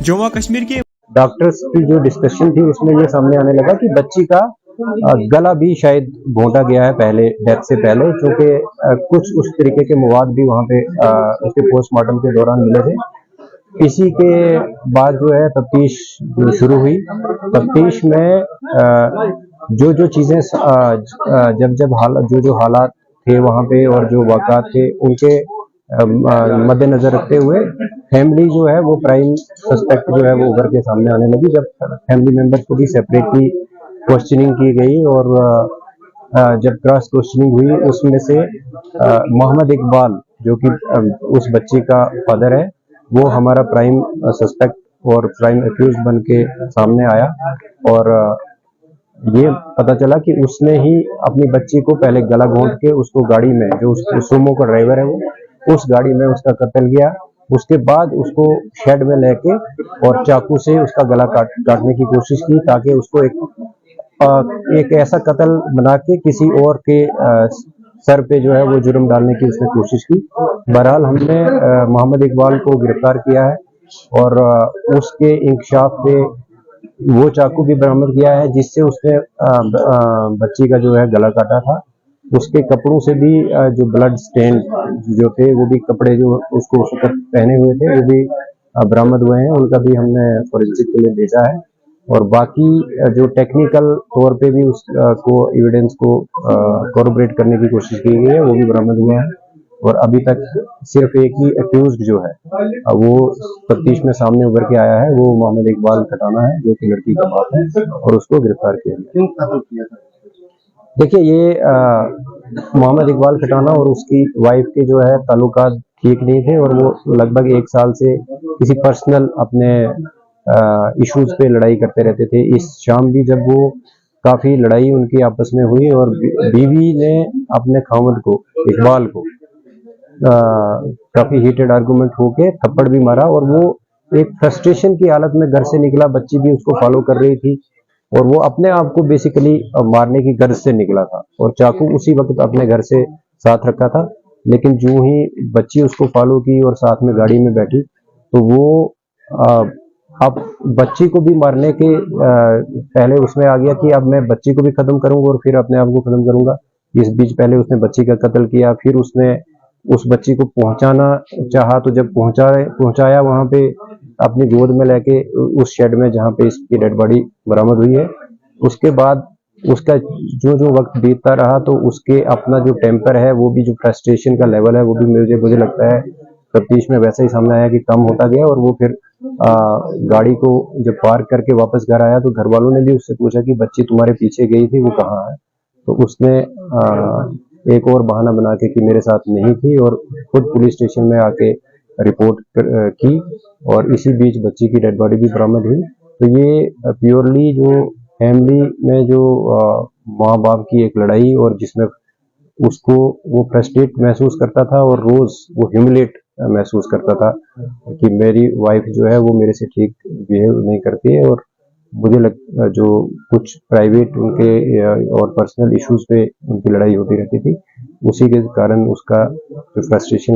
जम्मू कश्मीर के डॉक्टर्स की जो डिस्कशन थी उसमें ये सामने आने लगा कि बच्ची का गला भी शायद घोंटा गया है पहले, डेथ से पहले, क्योंकि कुछ उस तरीके के मवाद भी वहाँ पे उसके पोस्टमार्टम के दौरान मिले थे। इसी के बाद जो है तफ्तीश शुरू हुई। तफ्तीश में जो चीजें जब हालात जो हालात थे वहाँ पे और जो वाक़ात थे उनके मद्देनजर रखते हुए फैमिली जो है वो प्राइम सस्पेक्ट जो है वो उभर के सामने आने लगी। जब फैमिली मेंबर्स को भी सेपरेटली क्वेश्चनिंग की गई और जब क्रॉस क्वेश्चनिंग हुई उसमें से मोहम्मद इकबाल जो कि उस बच्ची का फादर है वो हमारा प्राइम सस्पेक्ट और प्राइम एक्यूज बन के सामने आया और ये पता चला कि उसने ही अपनी बच्ची को पहले गला घोंट के उसको गाड़ी में, जो सुमो का ड्राइवर है वो उस गाड़ी में उसका कत्ल किया। उसके बाद उसको शेड में लेके और चाकू से उसका गला काटने की कोशिश की ताकि उसको एक ऐसा कत्ल बना के किसी और के सर पे जो है वो जुर्म डालने की उसने कोशिश की। बहरहाल हमने मोहम्मद इकबाल को गिरफ्तार किया है और उसके इंकशाफ पे वो चाकू भी बरामद किया है जिससे उसने बच्ची का जो है गला काटा था। उसके कपड़ों से भी जो ब्लड स्टेन जो थे वो भी कपड़े जो उसको उस वक्त पहने हुए थे वो भी बरामद हुए हैं, उनका भी हमने फॉरेंसिक के लिए भेजा है। और बाकी जो टेक्निकल तौर पे भी उसको एविडेंस को कॉर्पोरेट करने की कोशिश की गई है वो भी बरामद हुआ है। और अभी तक सिर्फ एक ही अक्यूज्ड जो है वो तफ्तीश में सामने उभर के आया है, वो मोहम्मद इकबाल खटाना है जो कि लड़की का बाप है और उसको गिरफ्तार किया गया। देखिए ये मोहम्मद इकबाल खटाना और उसकी वाइफ के जो है ताल्लुकात ठीक नहीं थे और वो लगभग 1 साल से किसी पर्सनल अपने इश्यूज पे लड़ाई करते रहते थे। इस शाम भी जब वो काफी लड़ाई उनकी आपस में हुई और बीवी ने अपने खामद को इकबाल को काफी हीटेड आर्गुमेंट होके थप्पड़ भी मारा और वो एक फ्रस्ट्रेशन की हालत में घर से निकला। बच्ची भी उसको फॉलो कर रही थी और वो अपने आप को बेसिकली मारने की गर्ज से निकला था और चाकू उसी वक्त अपने घर से साथ रखा था। लेकिन जो ही बच्ची उसको फॉलो की और साथ में गाड़ी में बैठी तो वो अब बच्ची को भी मारने के पहले उसमें आ गया कि अब मैं बच्ची को भी खत्म करूंगा और फिर अपने आप को खत्म करूंगा। इस बीच पहले उसने बच्ची का कत्ल किया, फिर उसने उस बच्ची को पहुंचाना चाहा तो जब पहुंचाया वहां पे अपनी गोद में लेके उस शेड में जहां पे इसकी डेड बॉडी बरामद हुई है। उसके बाद उसका जो वक्त बीतता रहा तो उसके अपना जो टेम्पर है वो भी, जो फ्रस्ट्रेशन का लेवल है वो भी मुझे लगता है तफ्तीश में वैसा ही सामने आया कि कम होता गया। और वो फिर गाड़ी को जब पार्क करके वापस घर आया तो घर वालों ने भी उससे पूछा कि बच्ची तुम्हारे पीछे गई थी वो कहाँ है, तो उसने एक और बहाना बना के कि मेरे साथ नहीं थी और खुद पुलिस स्टेशन में आके रिपोर्ट की और इसी बीच बच्ची की डेड बॉडी भी बरामद हुई। तो ये प्योरली जो फैमिली में जो माँ बाप की एक लड़ाई और जिसमें उसको वो फ्रस्ट्रेट महसूस करता था और रोज वो ह्यूमिलेट महसूस करता था कि मेरी वाइफ जो है वो मेरे से ठीक बिहेव नहीं करती है और मुझे जो कुछ प्राइवेट उनके और पर्सनल इश्यूज पे उनकी लड़ाई होती रहती थी, उसी के कारण उसका जो फ्रस्ट्रेशन